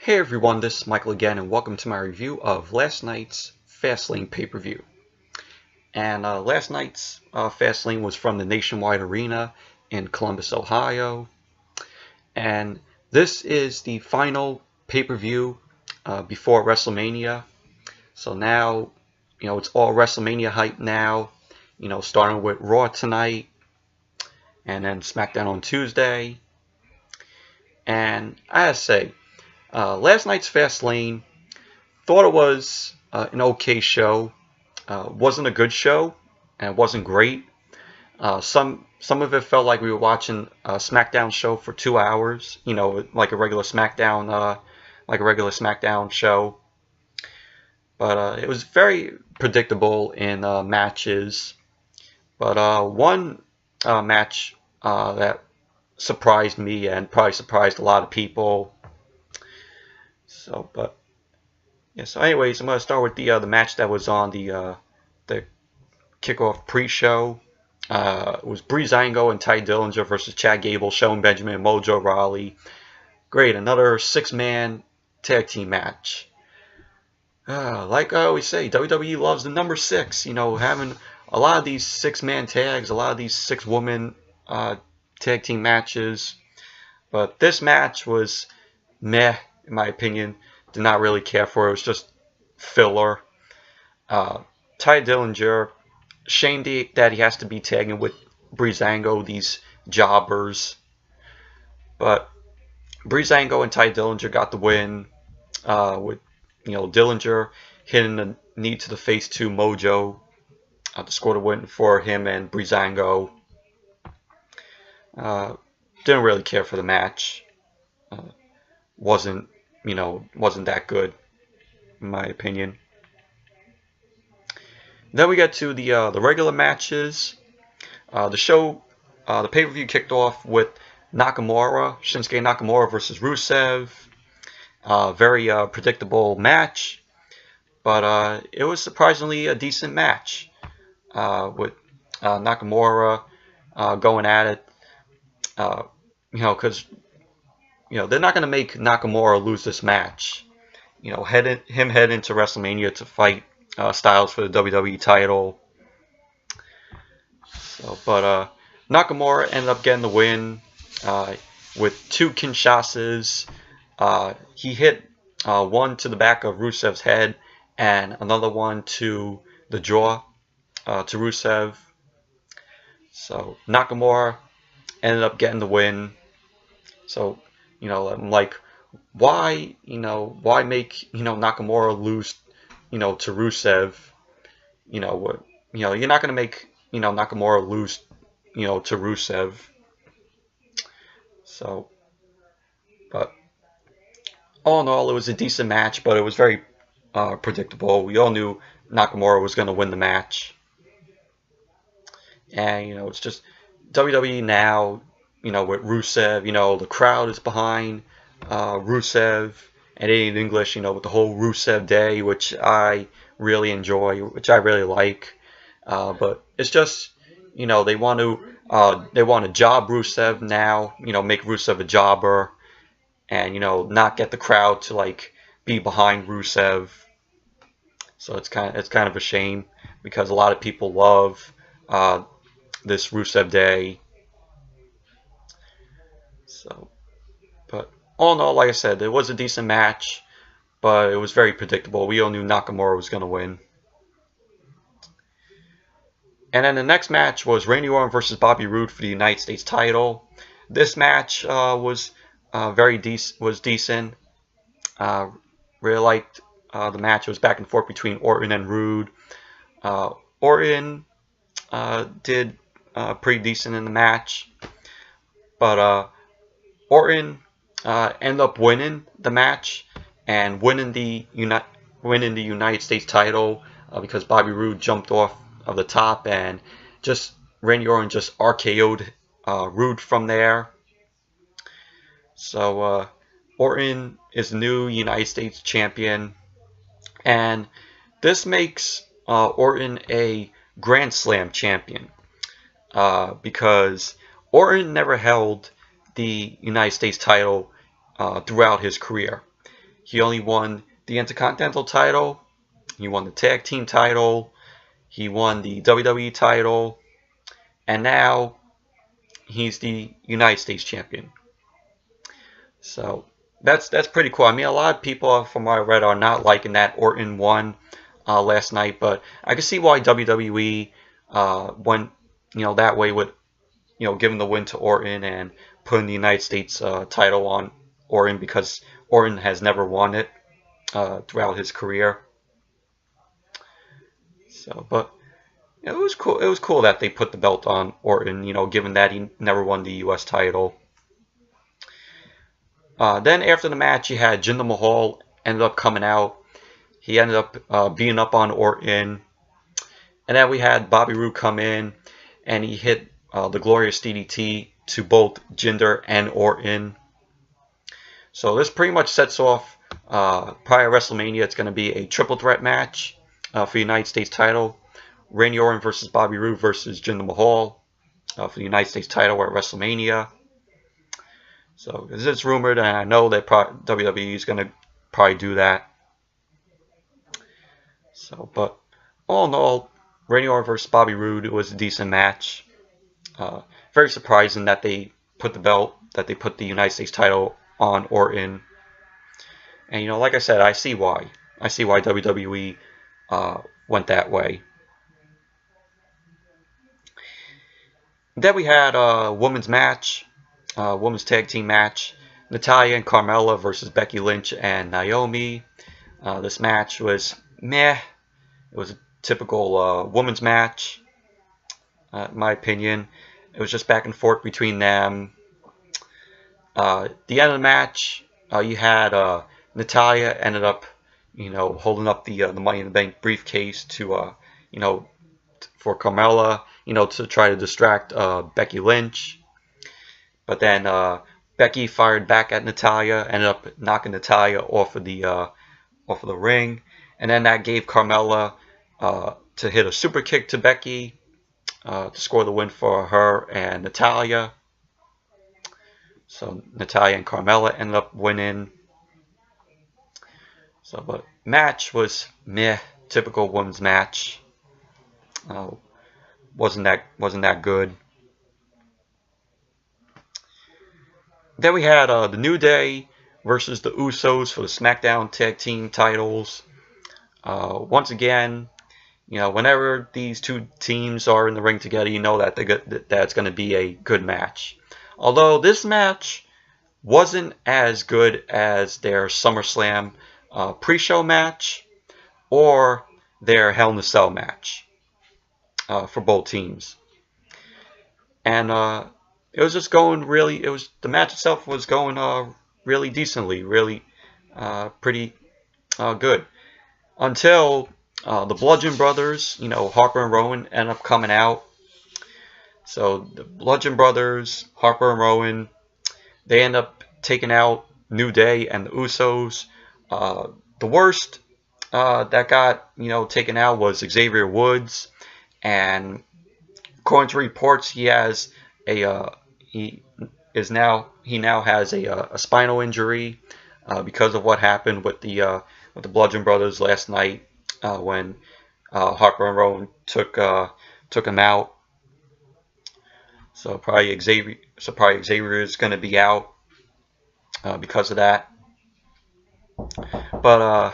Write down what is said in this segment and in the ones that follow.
Hey everyone, this is Michael again, and welcome to my review of last night's FastLane pay-per-view. And last night's FastLane was from the Nationwide Arena in Columbus, Ohio. And this is the final pay-per-view before WrestleMania. So now, it's all WrestleMania hype now. Starting with Raw tonight, and then Smackdown on Tuesday. And I gotta say, last night's FastLane, thought it was an okay show. Wasn't a good show, and it wasn't great. Some of it felt like we were watching a SmackDown show for 2 hours. Like a regular SmackDown, show. But it was very predictable in matches. But one match that surprised me and probably surprised a lot of people. So anyways, I'm gonna start with the match that was on the Kickoff pre-show. It was Breezango and Dillinger versus Chad Gable, Shelton, Benjamin, Mojo, Rowley. Great, another 6-man tag team match. Like I always say, WWE loves the number 6. Having a lot of these 6-man tags, a lot of these 6-woman tag team matches. But this match was meh, in my opinion. Did not really care for it. It was just filler. Dillinger, shame that he has to be tagging with Breezango, these jobbers. But Breezango and Dillinger got the win with Dillinger hitting the knee to the face to Mojo to score the win for him and Breezango. Didn't really care for the match. Wasn't that good, in my opinion. Then we get to the regular matches. The pay-per-view kicked off with Shinsuke Nakamura versus Rusev. Very predictable match, but it was surprisingly a decent match with Nakamura going at it. Because they're not going to make Nakamura lose this match. Head into WrestleMania to fight Styles for the WWE title. But Nakamura ended up getting the win with 2 Kinshasas. He hit one to the back of Rusev's head and another one to the jaw to Rusev. So Nakamura ended up getting the win. So I'm like, why make Nakamura lose to Rusev? You're not gonna make Nakamura lose to Rusev. So, but all in all, it was a decent match, but it was very predictable. We all knew Nakamura was gonna win the match, and it's just WWE now. With Rusev, the crowd is behind Rusev, and in English, with the whole Rusev Day, which I really enjoy, which I really like. But it's just, they want to job Rusev now, make Rusev a jobber, and not get the crowd to be behind Rusev. So it's kind of a shame, because a lot of people love this Rusev Day. So, but all in all, like I said, it was a decent match, but it was very predictable. We all knew Nakamura was going to win. And then the next match was Randy Orton versus Bobby Roode for the United States title. This match was decent. Really liked the match. It was back and forth between Orton and Roode. Orton did pretty decent in the match, but Orton ended up winning the match and winning the United States title because Bobby Roode jumped off of the top and Randy Orton just RKO'd Roode from there. So Orton is the new United States champion, and this makes Orton a Grand Slam champion because Orton never held the United States title throughout his career. he only won the Intercontinental title, he won the Tag Team title, he won the WWE title, and now he's the United States Champion. So that's pretty cool. I mean, a lot of people from what I read are not liking that Orton won last night, but I can see why WWE went that way with giving the win to Orton and putting the United States title on Orton, because Orton has never won it throughout his career. So, but it was cool. It was cool that they put the belt on Orton, given that he never won the U.S. title. Then after the match, you had Jinder Mahal ended up coming out. He ended up beating up on Orton. And then we had Bobby Roode come in, and he hit the Glorious DDT to both Jinder and Orton. So this pretty much sets off prior WrestleMania. It's going to be a triple threat match for the United States title. Randy Orton versus Bobby Roode versus Jinder Mahal for the United States title at WrestleMania. So it's rumored, and I know that WWE is going to probably do that. So, but all in all, Randy Orton versus Bobby Roode was a decent match. Very surprising that they put the United States title on Orton. And like I said, I see why. I see why WWE went that way. Then we had a women's match, women's tag team match. Natalya and Carmella versus Becky Lynch and Naomi. This match was meh. It was a typical women's match, in my opinion. It was just back and forth between them. The end of the match, you had Natalya ended up, holding up the Money in the Bank briefcase to, for Carmella, to try to distract Becky Lynch. But then Becky fired back at Natalya, ended up knocking Natalya off of the ring, and then that gave Carmella to hit a super kick to Becky to score the win for her and Natalya. So Natalya and Carmella ended up winning. So, but match was meh, typical women's match. Wasn't that good. Then we had the New Day versus the Usos for the Smackdown Tag Team titles. Once again, whenever these two teams are in the ring together, that that's going to be a good match. Although this match wasn't as good as their SummerSlam pre-show match or their Hell in a Cell match for both teams. And it was just going the match itself was going really decently, really pretty good. Until the Bludgeon Brothers, Harper and Rowan, end up coming out. So the Bludgeon Brothers, Harper and Rowan, they end up taking out New Day and the Usos. The worst that got taken out was Xavier Woods, and according to reports, he has he now has a spinal injury because of what happened with the Bludgeon Brothers last night when Harper and Rowan took him out. So probably Xavier is going to be out because of that. But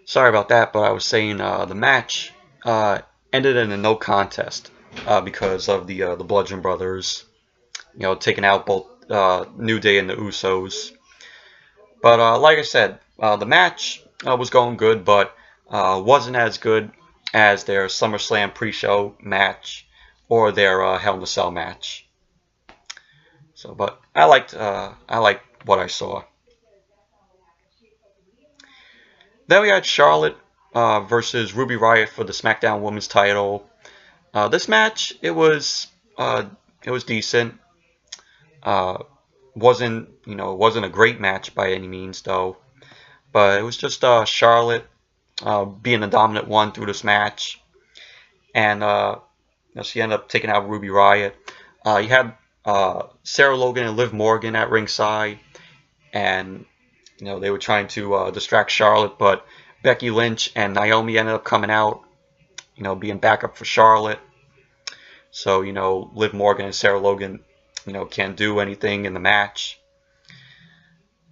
sorry about that. But I was saying the match ended in a no contest because of the Bludgeon Brothers, taking out both New Day and the Usos. But like I said, the match was going good, but wasn't as good as their SummerSlam pre-show match or their Hell in a Cell match. So, but I liked what I saw. Then we had Charlotte versus Ruby Riott for the SmackDown Women's title. This match, it was decent. Wasn't a great match by any means though, but it was just Charlotte being the dominant one through this match, and she ended up taking out Ruby Riott. You had Sarah Logan and Liv Morgan at ringside, and they were trying to distract Charlotte, but Becky Lynch and Naomi ended up coming out, being backup for Charlotte. So, Liv Morgan and Sarah Logan, can't do anything in the match.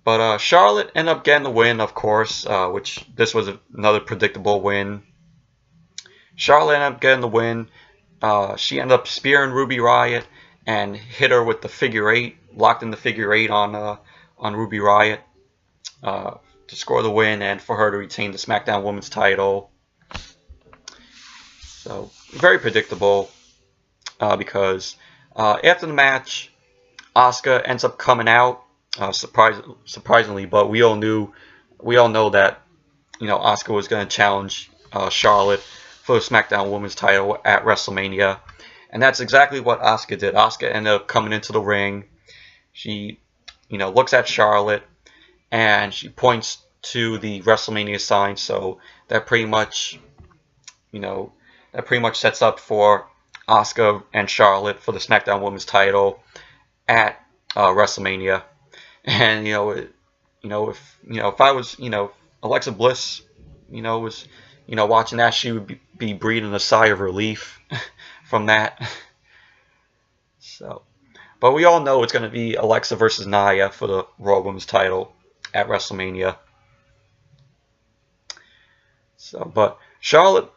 But Charlotte ended up getting the win, of course, which this was another predictable win. Charlotte ended up getting the win. She ended up spearing Ruby Riott and hit her with the figure eight, locked in the figure eight on Ruby Riott to score the win and for her to retain the SmackDown Women's title. So very predictable because after the match, Asuka ends up coming out surprisingly, but we all know that Asuka was going to challenge Charlotte for the SmackDown Women's title at WrestleMania, and that's exactly what Asuka did. Asuka ended up coming into the ring. She looks at Charlotte and she points to the WrestleMania sign, so that pretty much sets up for Asuka and Charlotte for the SmackDown Women's title at WrestleMania. And if I was Alexa Bliss, was watching that, she would be breathing a sigh of relief from that. So, but we all know it's going to be Alexa versus Nia for the Raw Women's title at WrestleMania. So, but Charlotte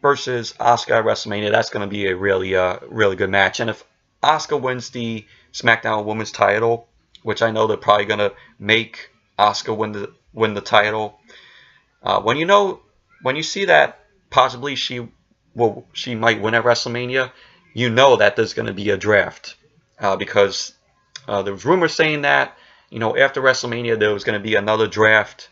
versus Asuka at WrestleMania, that's going to be a really good match. And if Asuka wins the SmackDown Women's title, which I know they're probably going to make Asuka win the title, when you see that possibly she might win at WrestleMania, that there's going to be a draft because there was rumors saying that after WrestleMania there was going to be another draft.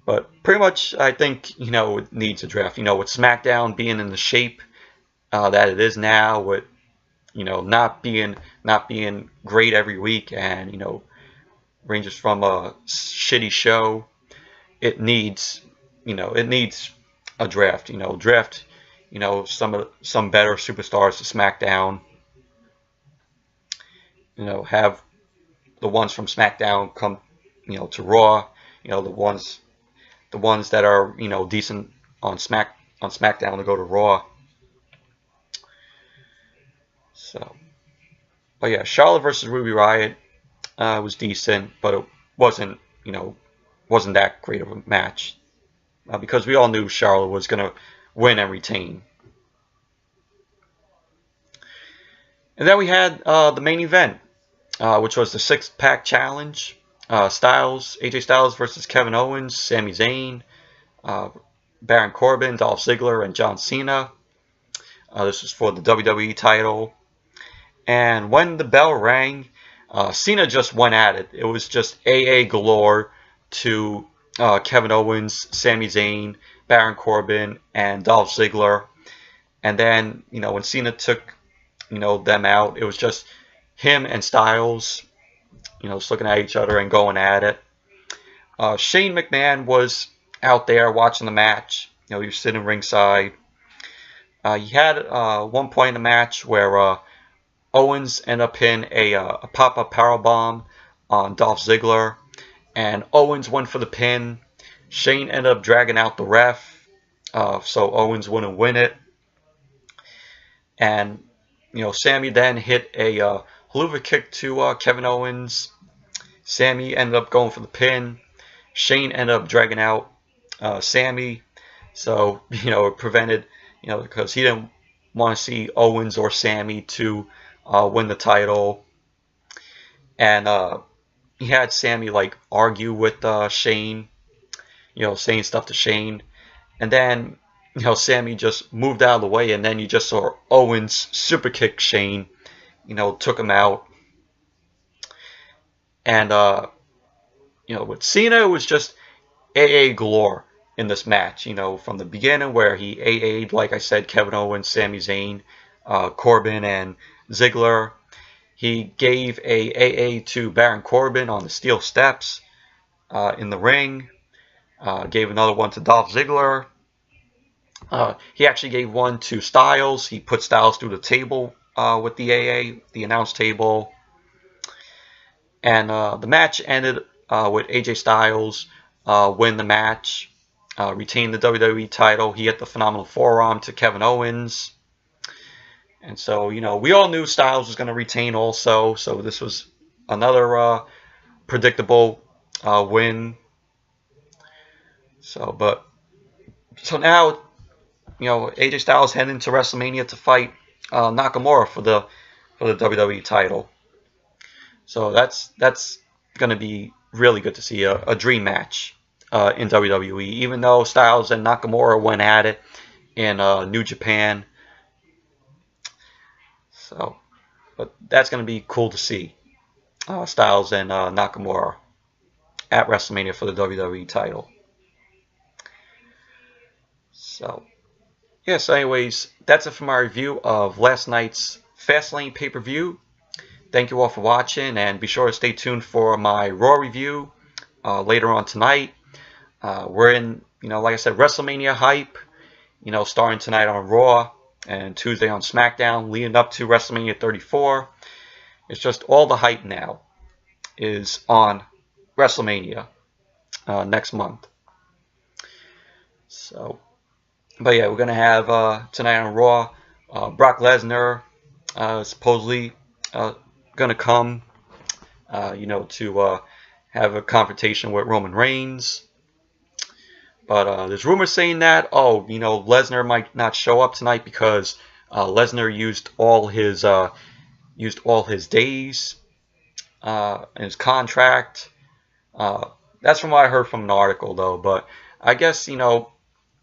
But pretty much I think it needs a draft. With SmackDown being in the shape that it is now, with not being great every week, and ranges from a shitty show, it needs a draft. Draft some better superstars to SmackDown. Have the ones from SmackDown come to Raw. The ones that are decent on SmackDown to go to Raw. So, but yeah, Charlotte versus Ruby Riott was decent, but it wasn't that great of a match because we all knew Charlotte was going to win and retain. And then we had the main event, which was the six-pack challenge. AJ Styles versus Kevin Owens, Sami Zayn, Baron Corbin, Dolph Ziggler, and John Cena. This was for the WWE title. And when the bell rang, Cena just went at it. It was just AA galore to Kevin Owens, Sami Zayn, Baron Corbin, and Dolph Ziggler. And then, when Cena took, them out, it was just him and Styles, just looking at each other and going at it. Shane McMahon was out there watching the match. He was sitting ringside. He had one point in the match where Owens ended up hitting a pop-up powerbomb on Dolph Ziggler, and Owens went for the pin. Shane ended up dragging out the ref, so Owens wouldn't win it. And Sami then hit a Helluva Kick to Kevin Owens. Sami ended up going for the pin. Shane ended up dragging out Sami. So, it prevented, because he didn't want to see Owens or Sami to win the title. And he had Sami, argue with Shane, saying stuff to Shane. And then, Sami just moved out of the way, and then you just saw Owens super kick Shane, took him out. And, with Cena, it was just AA galore in this match, from the beginning where he AA'd, like I said, Kevin Owens, Sami Zayn, Corbin, and Ziggler. He gave a AA to Baron Corbin on the steel steps in the ring. Gave another one to Dolph Ziggler. He actually gave one to Styles. He put Styles through the table with the AA, the announce table. And the match ended with AJ Styles win the match, retain the WWE title. He hit the phenomenal forearm to Kevin Owens. And so, you know, we all knew Styles was going to retain also. So this was another predictable win. So now, you know, AJ Styles heading into WrestleMania to fight Nakamura for the WWE title. So that's going to be really good to see a dream match in WWE. Even though Styles and Nakamura went at it in New Japan. So, but that's going to be cool to see Styles and Nakamura at WrestleMania for the WWE title. So, yeah, so anyways, that's it for my review of last night's FastLane pay-per-view. Thank you all for watching, and be sure to stay tuned for my Raw review later on tonight. We're in, you know, like I said, WrestleMania hype, you know, starting tonight on Raw and Tuesday on Smackdown, leading up to WrestleMania 34. It's just all the hype now is on WrestleMania next month. So, but yeah, we're going to have tonight on Raw, Brock Lesnar supposedly going to come, you know, to have a confrontation with Roman Reigns. But there's rumors saying that, oh, you know, Lesnar might not show up tonight because Lesnar used all his days in his contract. That's from what I heard from an article, though. But I guess, you know,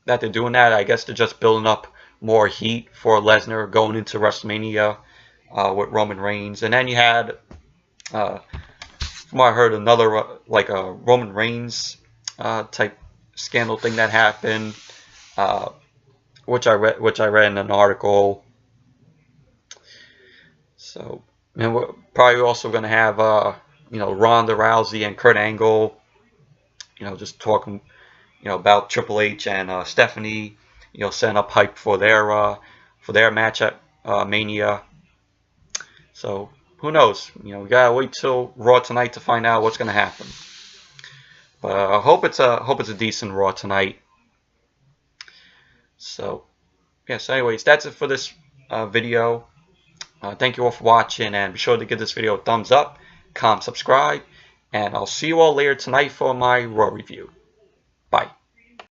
that they're doing that. I guess they're just building up more heat for Lesnar going into WrestleMania with Roman Reigns. And then you had, from what I heard, another like a Roman Reigns type scandal thing that happened, which I read in an article. So, and we're probably also going to have you know, Ronda Rousey and Kurt Angle, you know, just talking, you know, about Triple H and Stephanie, you know, setting up hype for their match at Mania. So who knows? You know, we gotta wait till Raw tonight to find out what's going to happen. But I hope it's a decent Raw tonight. So yeah. So anyways, that's it for this video. Thank you all for watching, and be sure to give this video a thumbs up, comment, subscribe, and I'll see you all later tonight for my Raw review. Bye.